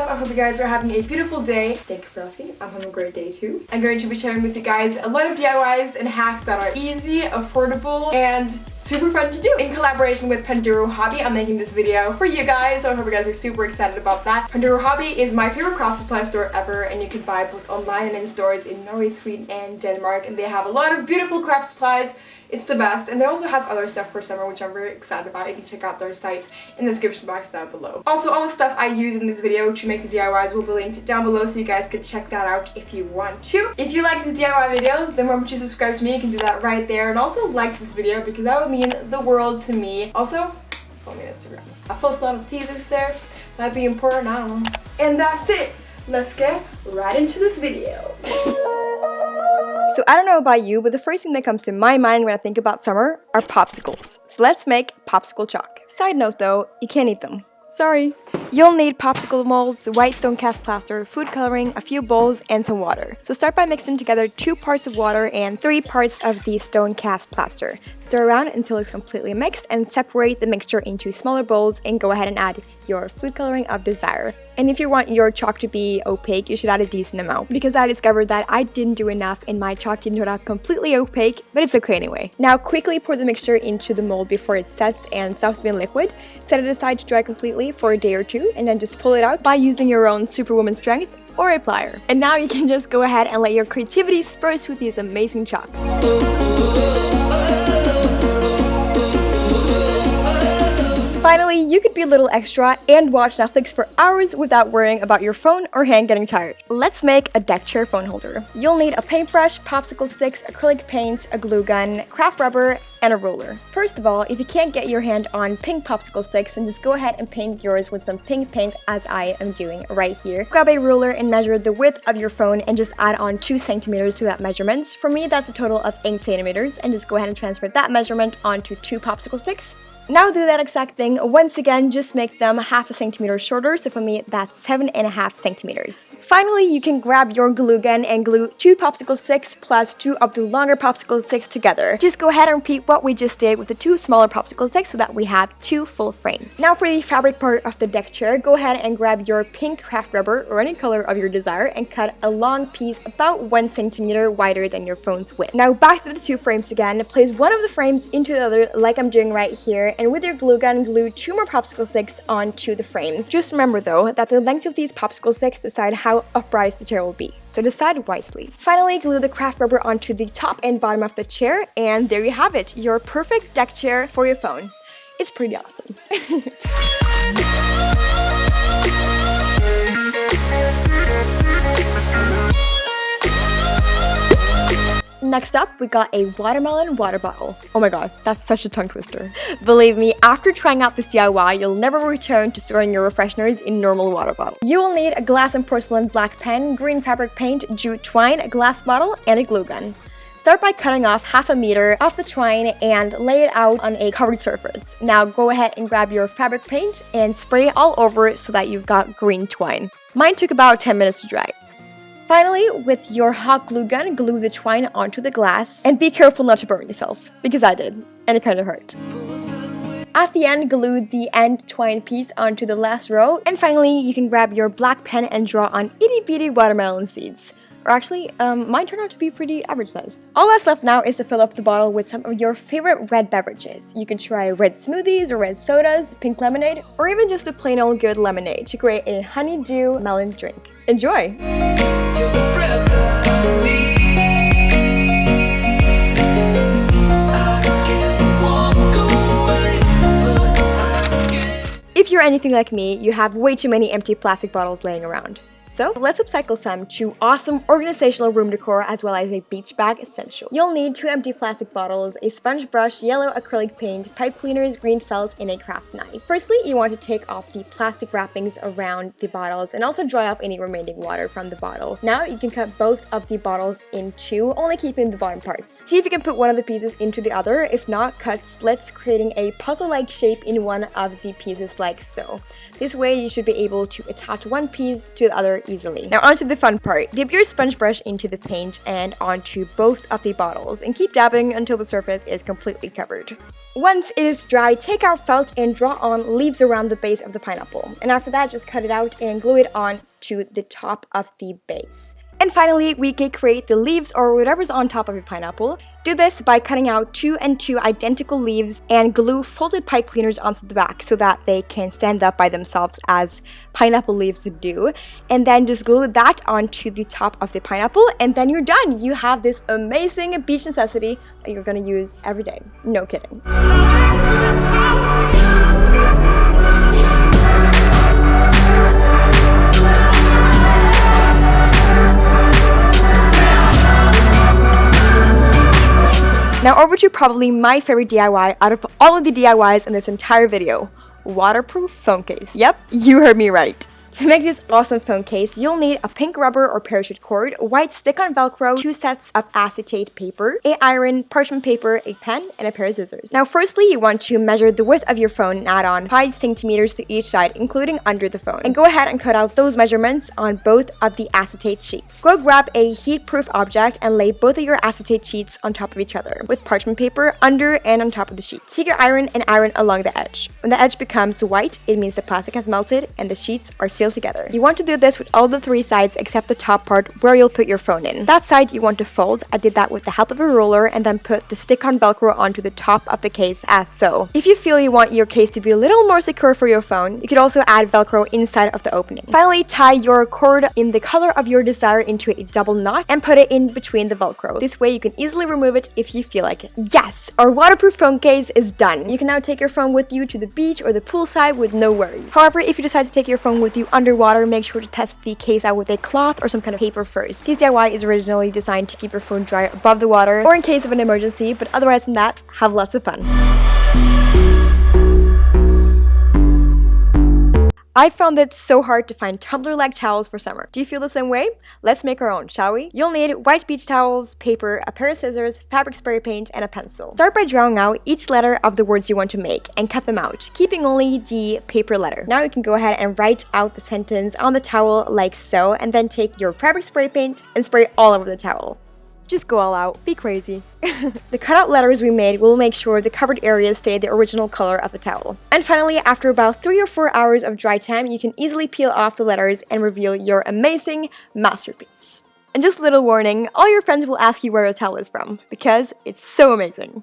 up? I hope you guys are having a beautiful day. Thank you for asking. I'm having a great day too. I'm going to be sharing with you guys a lot of DIYs and hacks that are easy, affordable, and super fun to do. In collaboration with Panduro Hobby, I'm making this video for you guys, so I hope you guys are super excited about that. Panduro Hobby is my favorite craft supply store ever, and you can buy both online and in stores in Norway, Sweden, and Denmark, and they have a lot of beautiful craft supplies. It's the best, and they also have other stuff for summer, which I'm very excited about. You can check out their site in the description box down below. Also, all the stuff I use in this video to make the DIYs will be linked down below, so you guys can check that out if you want to. If you like these DIY videos, then remember to subscribe to me. You can do that right there, and also like this video because that would mean the world to me. Also, follow me on Instagram. I post a lot of teasers there. Might be important, I don't know. And that's it. Let's get right into this video. So I don't know about you, but the first thing that comes to my mind when I think about summer are popsicles. So let's make popsicle chalk. Side note though, you can't eat them. Sorry. You'll need popsicle molds, white stone cast plaster, food coloring, a few bowls, and some water. So start by mixing together 2 parts of water and 3 parts of the stone cast plaster. Stir around until it's completely mixed and separate the mixture into smaller bowls and go ahead and add your food coloring of desire. And if you want your chalk to be opaque, you should add a decent amount, because I discovered that I didn't do enough and my chalk didn't turn out completely opaque, but it's okay anyway. Now quickly pour the mixture into the mold before it sets and stops being liquid. Set it aside to dry completely for a day or 2, and then just pull it out by using your own superwoman strength or a plier. And now you can just go ahead and let your creativity spurge with these amazing chalks. Finally, you could be a little extra and watch Netflix for hours without worrying about your phone or hand getting tired. Let's make a deck chair phone holder. You'll need a paintbrush, popsicle sticks, acrylic paint, a glue gun, craft rubber, and a ruler. First of all, if you can't get your hand on pink popsicle sticks, then just go ahead and paint yours with some pink paint, as I am doing right here. Grab a ruler and measure the width of your phone and just add on 2 centimeters to that measurement. For me, that's a total of 8 centimeters, and just go ahead and transfer that measurement onto 2 popsicle sticks. Now do that exact thing once again, just make them 1/2 centimeter shorter, so for me that's 7.5 centimeters. Finally, you can grab your glue gun and glue 2 popsicle sticks plus 2 of the longer popsicle sticks together. Just go ahead and repeat what we just did with the 2 smaller popsicle sticks so that we have 2 full frames. Now for the fabric part of the deck chair, go ahead and grab your pink craft rubber or any color of your desire and cut a long piece about 1 centimeter wider than your phone's width. Now back to the 2 frames again, place one of the frames into the other like I'm doing right here, and with your glue gun, glue 2 more popsicle sticks onto the frames. Just remember though that the length of these popsicle sticks decide how upright the chair will be, so decide wisely. Finally, glue the craft rubber onto the top and bottom of the chair, and there you have it, your perfect deck chair for your phone. It's pretty awesome. Next up, we got a watermelon water bottle. Oh my god, that's such a tongue twister. Believe me, after trying out this DIY, you'll never return to storing your refresheners in normal water bottle. You will need a glass and porcelain black pen, green fabric paint, jute twine, a glass bottle, and a glue gun. Start by cutting off 1/2 meter off the twine and lay it out on a covered surface. Now go ahead and grab your fabric paint and spray it all over it so that you've got green twine. Mine took about 10 minutes to dry. Finally, with your hot glue gun, glue the twine onto the glass, and be careful not to burn yourself, because I did, and it kind of hurt. At the end, glue the end twine piece onto the last row, and finally, you can grab your black pen and draw on itty bitty watermelon seeds. Or actually, mine turned out to be pretty average sized. All that's left now is to fill up the bottle with some of your favorite red beverages. You can try red smoothies or red sodas, pink lemonade, or even just a plain old good lemonade to create a honeydew melon drink. Enjoy! If you're anything like me, you have way too many empty plastic bottles laying around. So let's upcycle some to awesome organizational room decor as well as a beach bag essential. You'll need 2 empty plastic bottles, a sponge brush, yellow acrylic paint, pipe cleaners, green felt, and a craft knife. Firstly, you want to take off the plastic wrappings around the bottles and also dry off any remaining water from the bottle. Now you can cut both of the bottles in 2, only keeping the bottom parts. See if you can put one of the pieces into the other. If not, cut slits creating a puzzle-like shape in one of the pieces like so. This way you should be able to attach one piece to the other easily. Now onto the fun part. Dip your sponge brush into the paint and onto both of the bottles and keep dabbing until the surface is completely covered. Once it is dry, take out felt and draw on leaves around the base of the pineapple. And after that, just cut it out and glue it on to the top of the base. And finally, we can create the leaves or whatever's on top of your pineapple. Do this by cutting out 2 and 2 identical leaves and glue folded pipe cleaners onto the back so that they can stand up by themselves as pineapple leaves do. And then just glue that onto the top of the pineapple and then you're done. You have this amazing beach necessity that you're gonna use every day. No kidding. Now over to probably my favorite DIY out of all of the DIYs in this entire video, waterproof phone case. Yep, you heard me right. To make this awesome phone case, you'll need a pink rubber or parachute cord, white stick-on Velcro, 2 sets of acetate paper, a iron, parchment paper, a pen, and a pair of scissors. Now firstly, you want to measure the width of your phone and add on 5 centimeters to each side, including under the phone. And go ahead and cut out those measurements on both of the acetate sheets. Go grab a heat-proof object and lay both of your acetate sheets on top of each other, with parchment paper under and on top of the sheets. Take your iron and iron along the edge. When the edge becomes white, it means the plastic has melted and the sheets are sealed together. You want to do this with all the 3 sides except the top part where you'll put your phone in. That side you want to fold. I did that with the help of a ruler and then put the stick-on Velcro onto the top of the case as so. If you feel you want your case to be a little more secure for your phone, you could also add Velcro inside of the opening. Finally, tie your cord in the color of your desire into a double knot and put it in between the Velcro. This way you can easily remove it if you feel like it. Yes, our waterproof phone case is done. You can now take your phone with you to the beach or the poolside with no worries. However, if you decide to take your phone with you underwater, make sure to test the case out with a cloth or some kind of paper first. This DIY is originally designed to keep your phone dry above the water or in case of an emergency, but otherwise than that, have lots of fun. I found it so hard to find Tumblr Leg Towels for summer. Do you feel the same way? Let's make our own, shall we? You'll need white beach towels, paper, a pair of scissors, fabric spray paint, and a pencil. Start by drawing out each letter of the words you want to make and cut them out, keeping only the paper letter. Now you can go ahead and write out the sentence on the towel like so, and then take your fabric spray paint and spray all over the towel. Just go all out. Be crazy. The cutout letters we made will make sure the covered areas stay the original color of the towel. And finally, after about 3 or 4 hours of dry time, you can easily peel off the letters and reveal your amazing masterpiece. And just a little warning, all your friends will ask you where your towel is from, because it's so amazing.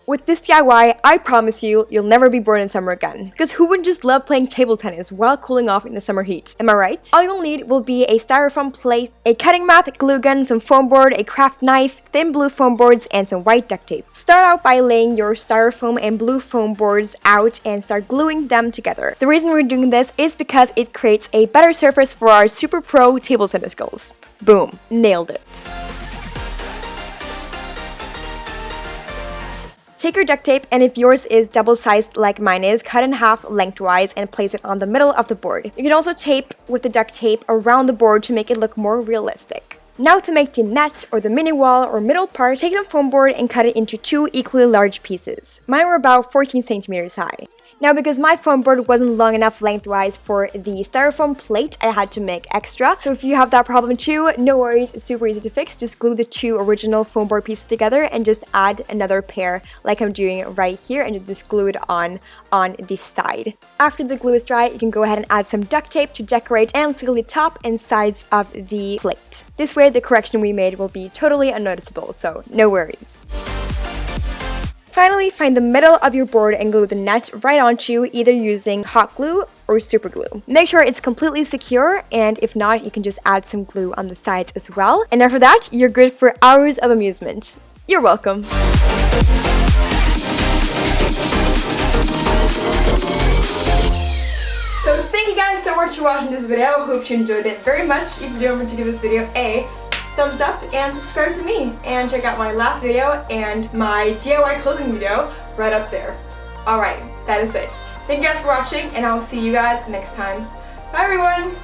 With this DIY, I promise you, you'll never be bored in summer again. Because who wouldn't just love playing table tennis while cooling off in the summer heat? Am I right? All you'll need will be a styrofoam plate, a cutting mat, glue gun, some foam board, a craft knife, thin blue foam boards, and some white duct tape. Start out by laying your styrofoam and blue foam boards out and start gluing them together. The reason we're doing this is because it creates a better surface for our super pro table tennis skills. Boom. Nailed it. Take your duct tape, and if yours is double-sized like mine is, cut in half lengthwise and place it on the middle of the board. You can also tape with the duct tape around the board to make it look more realistic. Now to make the net or the mini wall or middle part, take some foam board and cut it into 2 equally large pieces. Mine were about 14 centimeters high. Now, because my foam board wasn't long enough lengthwise for the styrofoam plate, I had to make extra. So if you have that problem too, no worries, it's super easy to fix. Just glue the 2 original foam board pieces together and just add another pair like I'm doing right here and just glue it on the side. After the glue is dry, you can go ahead and add some duct tape to decorate and seal the top and sides of the plate. This way, the correction we made will be totally unnoticeable, so no worries. Finally, find the middle of your board and glue the net right onto, either using hot glue or super glue. Make sure it's completely secure, and if not, you can just add some glue on the sides as well. And after that, you're good for hours of amusement. You're welcome. So thank you guys so much for watching this video. Hope you enjoyed it very much. If you do, remember to give this video a thumbs up and subscribe to me, and check out my last video and my DIY clothing video right up there. Alright, that is it. Thank you guys for watching, and I'll see you guys next time. Bye everyone!